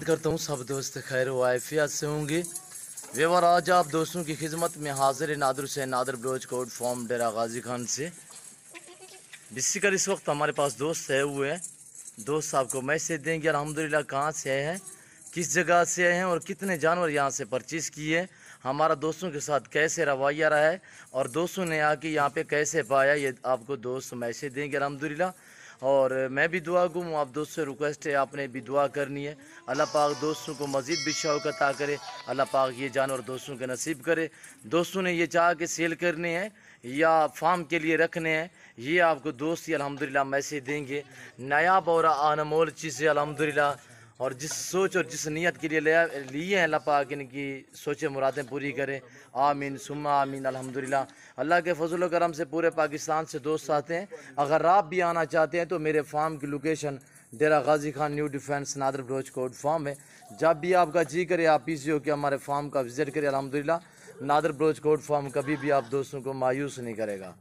उम्मीद करता हूँ सब दोस्त खैर वाइफियत से होंगे। व्यवहार आज आप दोस्तों की खिदमत में हाजिर नादर से नादर ब्रोच कोड फॉर्म डेरा गाजी खान से बेसिकली इस वक्त हमारे पास दोस्त है हुए हैं। दोस्त आपको मैसेज देंगे अल्हम्दुलिल्लाह कहाँ से आए हैं, किस जगह से आए हैं और कितने जानवर यहाँ से परचेज़ किए हैं, हमारा दोस्तों के साथ कैसे रवैया रहा है और दोस्तों ने आके यहाँ पे कैसे पाया, ये आपको दोस्त मैसेज देंगे अल्हम्दुलिल्लाह। और मैं भी दुआ गो हूँ, आप दोस्त से रिक्वेस्ट है आपने भी दुआ करनी है। अल्लाह पाक दोस्तों को मज़ीद भी शौक़ अता करे, अल्लाह पाक ये जानवर दोस्तों के नसीब करे। दोस्तों ने ये चाह के सेल करने हैं या फार्म के लिए रखने हैं, ये आपको दोस्त ही अल्हम्दुलिल्लाह मैसेज देंगे। नायाब और अनमोल चीज़ें अल्हम्दुलिल्लाह, और जिस सोच और जिस नीयत के लिए लिए हैं अल्लाह पाक इनकी सोचे मुरादें पूरी करें। आमीन सुम्मा आमीन अल्हम्दुलिल्लाह। अल्लाह के फजल करम से पूरे पाकिस्तान से दोस्त आते हैं। अगर आप भी आना चाहते हैं तो मेरे फार्म की location Dera Ghazi Khan new defence नादर ब्रोच कोड फार्म है। जब भी आपका जी करे आप पीसी हो कि हमारे फार्म का विज़िट करें। अल्हम्दुलिल्लाह नादर ब्रोच कोड फार्म कभी भी आप दोस्तों को मायूस नहीं करेगा।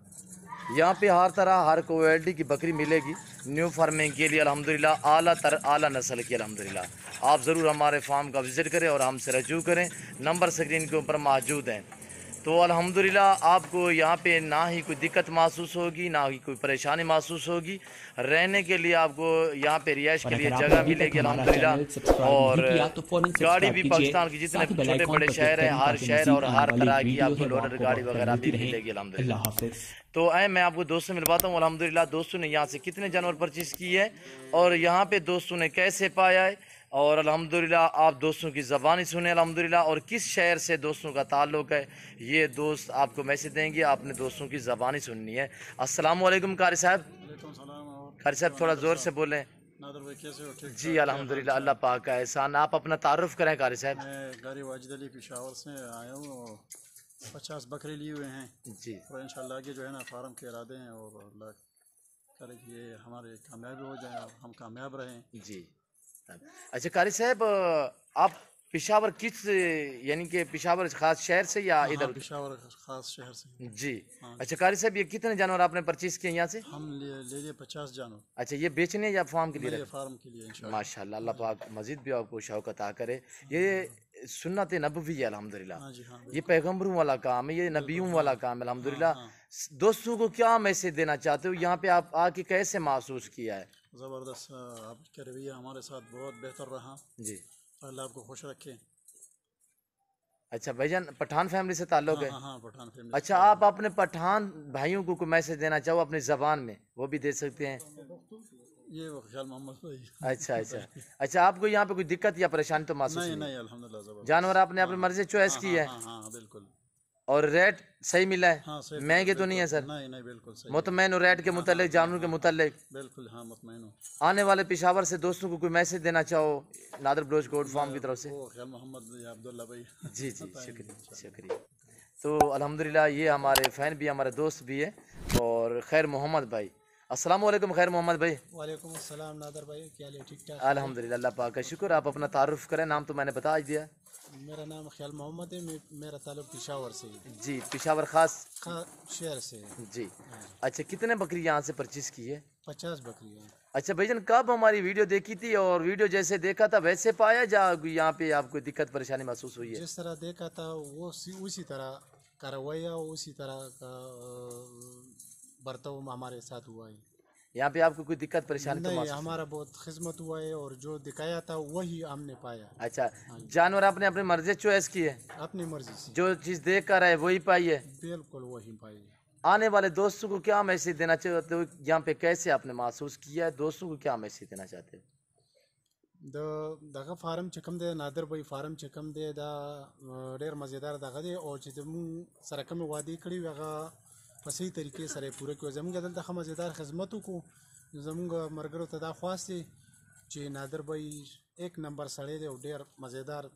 यहाँ पे हर तरह हर क्वालिटी की बकरी मिलेगी न्यू फार्मिंग के लिए अल्हम्दुलिल्लाह, आला नस्ल की अल्हम्दुलिल्लाह। आप ज़रूर हमारे फार्म का विज़िट करें और हमसे रजू करें। नंबर स्क्रीन के ऊपर मौजूद हैं। तो अल्हम्दुलिल्लाह आपको यहाँ पे ना ही कोई दिक्कत महसूस होगी, ना ही कोई परेशानी महसूस होगी। रहने के लिए आपको यहाँ पे रिहाइश के लिए जगह मिलेगी अल्हम्दुलिल्लाह। और गाड़ी भी पाकिस्तान के जितने छोटे बड़े शहर हैं, हर शहर और हर तरह की आपको लोडर गाड़ी वगैरह भी मिलेगी अल्हम्दुलिल्लाह। तो मैं आपको दोस्तों से मिलवाता हूँ। अल्हम्दुलिल्लाह दोस्तों ने यहाँ से कितने जानवर परचेज़ किए हैं और यहाँ पे दोस्तों ने कैसे पाया है, और अल्हम्दुलिल्लाह आप दोस्तों की ज़बानी सुने अल्हम्दुलिल्लाह, और किस शहर से दोस्तों का ताल्लुक़ है ये दोस्त आपको मैसेज देंगे। आपने दोस्तों की ज़बानी सुननी है। अस्सलाम वालेकुम कारी साहब। कारी साहब थोड़ा ज़ोर से बोलें। नादर भाई कैसे हो? ठीक जी अल्हम्दुलिल्लाह, अल्लाह पाक का एहसान। आप अपना तारुफ करें कारी साहब। मैं गारी वाजिद अली पेशावर से आया हूँ। 50 बकरे लिए हुए हैं जी, और इंशाल्लाह आगे जो है ना फार्म के इरादे हैं और अल्लाह करे कि ये हमारे कामयाब हो जाए और हम कामयाब रहें। जी। अच्छा कारी साहब, आप पेशावर किस यानी कि पेशावर खास शहर से या हाँ, इधर? पेशावर खास शहर से। जी। हाँ, अच्छा कारी साहब, ये कितने जानवर आपने परचेज किए यहाँ से? हम ले लिए 50 जानवर। अच्छा, ये बेचने या फार्म के लिए? ये फार्म के लिए इंशाल्लाह। माशाल्लाह, अल्लाह पाक मजीद भी आपको शौक़ अता करे। ये सुन्नत नबवी है अल्हम्दुलिल्लाह। हाँ जी, हाँ ये पैगम्बरों वाला काम है, ये नबियों वाला काम है अल्हम्दुलिल्लाह। हाँ। दोस्तों को क्या मैसेज देना चाहते हो, यहाँ पे आप आके कैसे महसूस किया है? ज़बरदस्त, आपका रवैया हमारे साथ बहुत बेहतर रहा। जी। अल्लाह आपको खुश रखे। अच्छा भाईजान, पठान फैमिली से ताल्लुक़ है? हाँ हाँ, पठान फैमिली। अच्छा, आप अपने पठान भाइयों को कोई मैसेज देना चाहो अपनी ज़बान में, वो भी दे सकते हैं। ये वो ख्याल मोहम्मद भाई। अच्छा अच्छा अच्छा, आपको यहाँ पे कोई दिक्कत या परेशानी तो महसूस नहीं नहीं? नहीं, अल्हम्दुलिल्लाह ज़बरदस्त। जानवर आपने अपनी मर्जी चॉइस की है हाँ हाँ बिल्कुल। और रेट सही मिला है? हाँ सही, महंगे तो नहीं है सर? नहीं नहीं बिल्कुल सही। मुतमैन हो रेट के मुतालिक, जानवर के मुतालिक? बिल्कुल हाँ, मुतमैन हूँ। आने वाले पेशावर से दोस्तों को कोई मैसेज देना चाहो नादर ब्रोच कोड फार्म की तरफ से? वो ख्याल मोहम्मद अब्दुल्ला भाई। जी जी, शुक्रिया शुक्रिया। तो अल्हम्दुलिल्लाह ये हमारे फ़ैन भी, हमारे दोस्त भी है। और खैर मोहम्मद भाई, अस्सलाम वालेकुम। खैर मोहम्मद भाई। वालेकुम अस्सलाम नादर भाई, क्या हाल है? ठीक ठाक अल्हम्दुलिल्लाह, अल्लाह पाक का शुक्र। आप अपना तारुफ करें। नाम तो मैंने बता ही दिया। मेरा नाम ख्याल मोहम्मद है, मेरा ताल्लुक पेशावर से है। जी, पेशावर खास शहर से है। जी। अच्छा, कितने बकरी यहाँ से परचेज़ की है? 50 बकरी है। अच्छा भाईजान, कब हमारी वीडियो देखी थी और वीडियो जैसे देखा था वैसे पाया, या यहाँ पे आपको दिक्कत परेशानी महसूस हुई है? जिस तरह देखा था वो उसी तरह का रवैया, उसी तरह का बर्ताव हमारे साथ हुआ है। यहाँ पे आपको कोई दिक्कत परेशानी तो नहीं, महसूस? हमारा बहुत खिदमत हुआ है और जो दिखाया था वही हमने पाया। अच्छा, जानवर आपने अपनी मर्जी चॉइस की है? अपनी मर्जी से जो चीज़ देख कर आए वही पाई है? बिल्कुल वही पाई। आने वाले दोस्तों को क्या मैसेज देना चाहते हो, यहाँ पे कैसे आपने महसूस किया है, दोस्तों को क्या मैसेज देना चाहते हो? दगा फार्म चकम दे नादर भाई, फार्म चकम दे दा ढेर मज़ेदार दगा दे और सर कम वादी कड़ी वगा पसी तरीके सर पूरे को जमूंगा दल दखा मज़ेदार खिदमतों को जमूंगा मरगरो तदा ख्वास्ते चे नादर भाई एक नंबर सड़े दे और ढेर मज़ेदार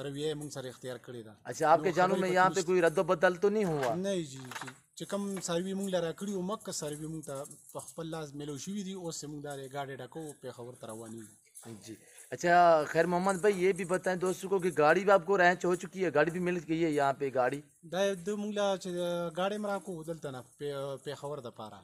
रवैया मुंग सर इख्तियार करी दा। अच्छा, आपके जानों में यहाँ पे कोई रद्द बदल तो नहीं हुआ? नहीं जी जी, चिकम सारवी मुंग लरा कड़ी ओ मक्का सारवी मुंग ता पखपल्लाज मेलोशीवी दी ओसे मुंग दारे गाड़े डाको पे खबर तरवानी जी। अच्छा खैर मोहम्मद भाई, ये भी बताएं दोस्तों को कि गाड़ी भी आपको रैंच हो चुकी है, गाड़ी भी मिल गई है यहाँ पे? गाड़ी दाय दो मुंगला गाड़े मरा को उदलता ना पे खबर दा पारा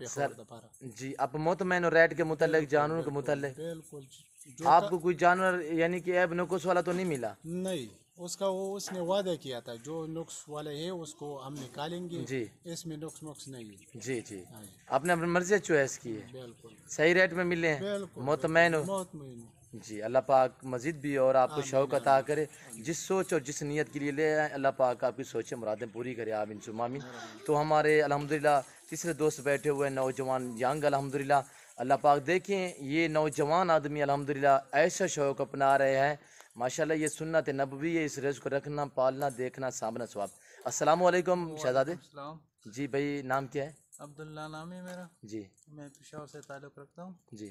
सर जी आप मुतमैन और रेड के मुतालिक जानवरों के मुतालिक बिल्कुल आपको कोई जानवर यानी कि ऐब नुक्स वाला तो नहीं मिला? नहीं, उसका वो उसने वादा किया था जो नुक्स वाले है उसको हम निकालेंगे जी, इसमें नुक्स नहीं है। जी जी आपने अपनी मर्जी से चॉइस की है, बिल्कुल सही रेट में मिले हैं, मुतमैन हो जी। अल्लाह पाक मजीद भी और आपको शौक अता करे, जिस सोच और जिस नीयत के लिए ले आए अल्लाह पाक आपकी सोचें मुरादें पूरी करे, आमीन सुम्मा आमीन। तो हमारे अल्हम्दुलिल्लाह तीसरे दोस्त बैठे हुए नौजवान यंग अल्हम्दुलिल्लाह, अल्लाह पाक देखें ये नौजवान आदमी अल्हम्दुलिल्लाह ऐसा शौक अपना रहे हैं माशाल्लाह, ये सुन्नत नबवी है, इस रिज़्क़ को रखना पालना देखना सामना स्वाब। अस्सलाम वालेकुम शहजादे जी, भाई नाम क्या है? अब्दुल्ला नाम है मेरा जी, मैं पेशावर से ताल्लुक़ रखता हूँ जी।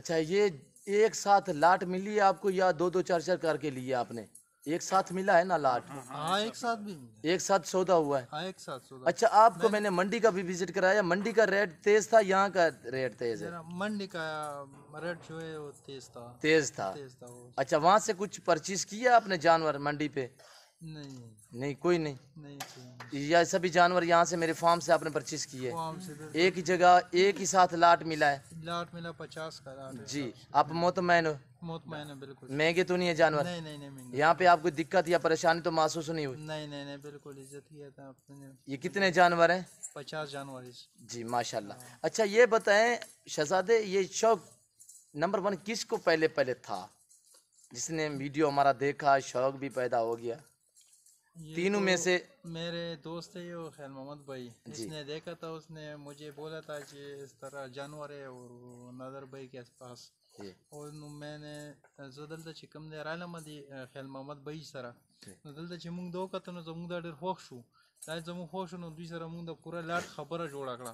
अच्छा ये एक साथ लाट मिली है आपको या दो दो चार चार करके लिए आपने? एक साथ मिला है ना लाट? हाँ एक साथ भी एक साथ सौदा हुआ है। हाँ एक साथ सौदा। अच्छा आपको मैंने मंडी का भी विजिट कराया, मंडी का रेट तेज था, यहाँ का रेट तेज है? मंडी का रेट जो है वो तेज था। तेज था वो। अच्छा वहाँ से कुछ परचेज किया आपने जानवर मंडी पे? नहीं कोई नहीं या सभी जानवर यहाँ से मेरे फार्म से आपने परचेज किए? एक ही जगह एक ही साथ लाट मिला है? लाट मिला 50 का लाट। जी आप मुतमैन हो? मुतमैन है बिल्कुल। महंगे तो नहीं है जानवर? नहीं यहाँ पे आपको दिक्कत या परेशानी तो महसूस नहीं हुई? नहीं बिल्कुल इज्जत किया था आपने। ये कितने जानवर हैं? 50 जानवर जी माशाल्लाह। अच्छा ये बताएं शहजादे, ये शौक नंबर 1 किसको पहले था जिसने वीडियो हमारा देखा शौक भी पैदा हो गया? तीनों में से मेरे दोस्त है वो खैर मोहम्मद भाई, इसने देखा था, उसने मुझे बोला था कि इस तरह जानवर है और नादर भाई के पास और मैंने जदल चिकम दे राला मदी खैर मोहम्मद भाई सरा जदल चिमुंग दो का तो जमुंग दा डर होख शू दा जमुंग होख शू नो दूसरा मुंग दा पूरा लाट खबर जोड़ा कड़ा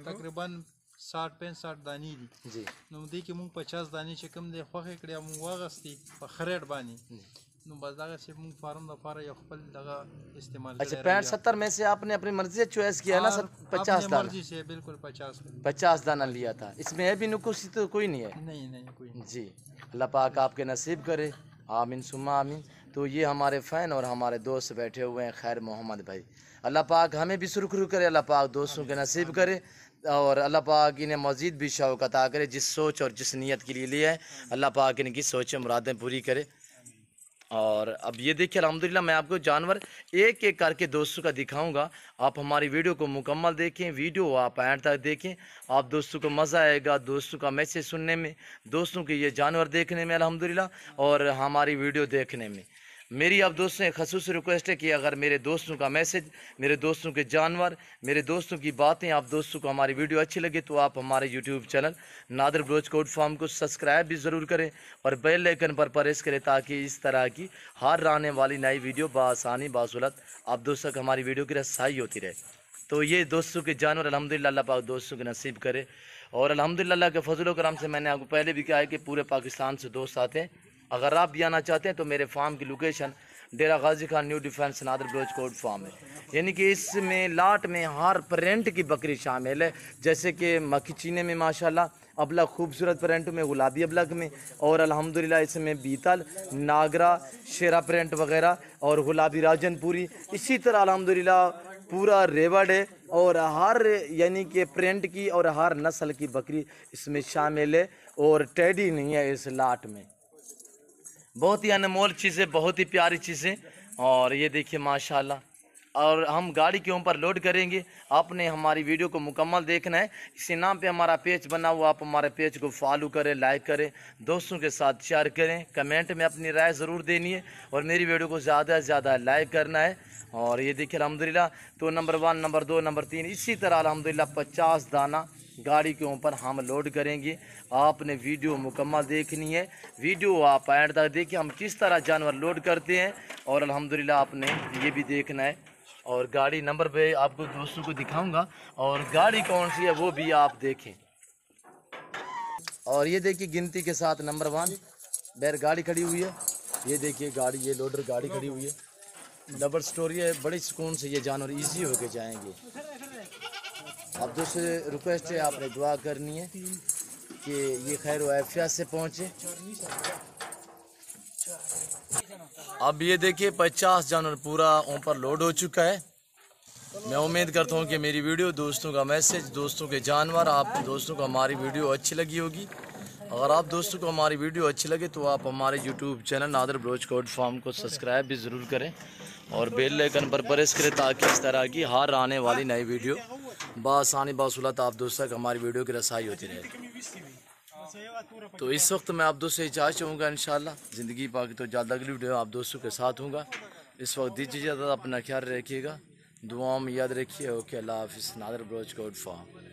तकरीबन 60-65 दानी दी जी नो दी कि मुंग 50 दानी चिकम दे होख कड़िया मुंग वागस्ती खरेट बानी नो बजागा से मुंग फार्म दा फारा या खपल लगा इस्तेमाल। अच्छा 65-70 में से आपने अपनी मर्जी से चॉइस किया ना सर? 50 दाना मर्जी से बिल्कुल 50 दाना लिया था, इसमें अभी नुक्स तो कोई नहीं है? नहीं कोई जी अल्लाह पाक आपके नसीब करे, आमीन सुम्मा आमीन। तो ये हमारे फ़ैन और हमारे दोस्त बैठे हुए हैं खैर मोहम्मद भाई, अल्लाह पाक हमें भी सुरखरू करे, अल्लाह पाक दोस्तों के नसीब करे और अल्लाह पाक इन्हें मज़ीद भी शौक़ अता करे, जिस सोच और जिस नीयत के लिए लिया है अल्लाह पाक इनकी सोचें मुरादें पूरी करे। और अब ये देखिए अल्हम्दुलिल्लाह मैं आपको जानवर एक एक करके दोस्तों का दिखाऊंगा, आप हमारी वीडियो को मुकम्मल देखें, वीडियो आप एंड तक देखें, आप दोस्तों को मज़ा आएगा दोस्तों का मैसेज सुनने में, दोस्तों के ये जानवर देखने में अल्हम्दुलिल्लाह और हमारी वीडियो देखने में। मेरी आप दोस्तों से ख़ुसूसी रिक्वेस्ट है कि अगर मेरे दोस्तों का मैसेज, मेरे दोस्तों के जानवर, मेरे दोस्तों की बातें आप दोस्तों को हमारी वीडियो अच्छी लगे तो आप हमारे YouTube channel Nadir Baloch code farm को सब्सक्राइब भी ज़रूर करें और बेल आइकन पर प्रेस करें ताकि इस तरह की हर आने वाली नई वीडियो बआसानी बासुलत आप दोस्तों तक हमारी वीडियो की रसाई होती रहे। तो ये दोस्तों के जानवर अल्हम्दुलिल्लाह अल्लाह पाक दोस्तों के नसीब करे और अल्हम्दुलिल्लाह के फजल करम से मैंने आपको पहले भी कहा है कि पूरे पाकिस्तान से दोस्त आते हैं। अगर आप भी आना चाहते हैं तो मेरे फार्म की location Dera Ghazi Khan new defence नादर बलोच कोड फार्म है, यानी कि इसमें लाट में हर प्रिंट की बकरी शामिल है, जैसे कि मक्खी चीने में माशाल्लाह अबलग खूबसूरत प्रिंट में, गुलाबी अबलग में और अल्हम्दुलिल्लाह इसमें बीतल नागरा शेरा प्रिंट वगैरह और गुलाबी राजनपुरी, इसी तरह अल्हम्दुलिल्लाह पूरा रेवड़ है और हर यानी कि प्रिंट की और हर नस्ल की बकरी इसमें शामिल है और टेडी नहीं है इस लाट में। बहुत ही अनमोल चीज़ें, बहुत ही प्यारी चीज़ें और ये देखिए माशाल्लाह और हम गाड़ी के ऊपर लोड करेंगे। आपने हमारी वीडियो को मुकम्मल देखना है। इसी नाम पे हमारा पेज बना हुआ, आप हमारे पेज को फॉलो करें, लाइक करें, दोस्तों के साथ शेयर करें, कमेंट में अपनी राय ज़रूर देनी है और मेरी वीडियो को ज़्यादा से ज़्यादा लाइक करना है। और ये देखिए अल्हम्दुलिल्लाह, तो नंबर 1, नंबर 2, नंबर 3 इसी तरह अल्हम्दुलिल्लाह 50 दाना गाड़ी के ऊपर हम लोड करेंगे। आपने वीडियो मुकम्मल देखनी है, वीडियो आप एंड तक देखिए हम किस तरह जानवर लोड करते हैं और अल्हम्दुलिल्लाह आपने ये भी देखना है। और गाड़ी नंबर पे आपको दोस्तों को दिखाऊंगा और गाड़ी कौन सी है वो भी आप देखें। और ये देखिए गिनती के साथ नंबर 1 बैर गाड़ी खड़ी हुई है। ये देखिए गाड़ी, ये लोडर गाड़ी खड़ी हुई है, डबल स्टोरी है, बड़ी सुकून से ये जानवर इजी होके जाएंगे। अब दोस्तों रिक्वेस्ट है, आपने दुआ करनी है कि ये खैर वाफिया से पहुँचे। अब ये देखिए 50 जानवर पूरा ऊपर लोड हो चुका है। मैं उम्मीद करता हूँ कि मेरी वीडियो, दोस्तों का मैसेज, दोस्तों के जानवर, आप दोस्तों को हमारी वीडियो अच्छी लगी होगी। अगर आप दोस्तों को हमारी वीडियो अच्छी लगे तो आप हमारे YouTube channel Nadir Baloch code farm को सब्सक्राइब भी ज़रूर करें और बेल आइकन पर प्रेस करें ताकि इस तरह की हर आने वाली नई वीडियो बआसानी बासुलत आप दोस्तों तक हमारी वीडियो की रसाई होती रहे। तो इस वक्त मैं आप दोस्तों से इजाज़त चाहूँगा, इंशाल्लाह ज़िंदगी पाकि तो ज़्यादा अगली वीडियो आप दोस्तों के साथ हूँगा। इस वक्त दीजिए ज़्यादा, अपना ख्याल रखिएगा, दुआओं में याद रखिए। ओके, अल्लाह हाफिज़। Nadir Baloch code farm.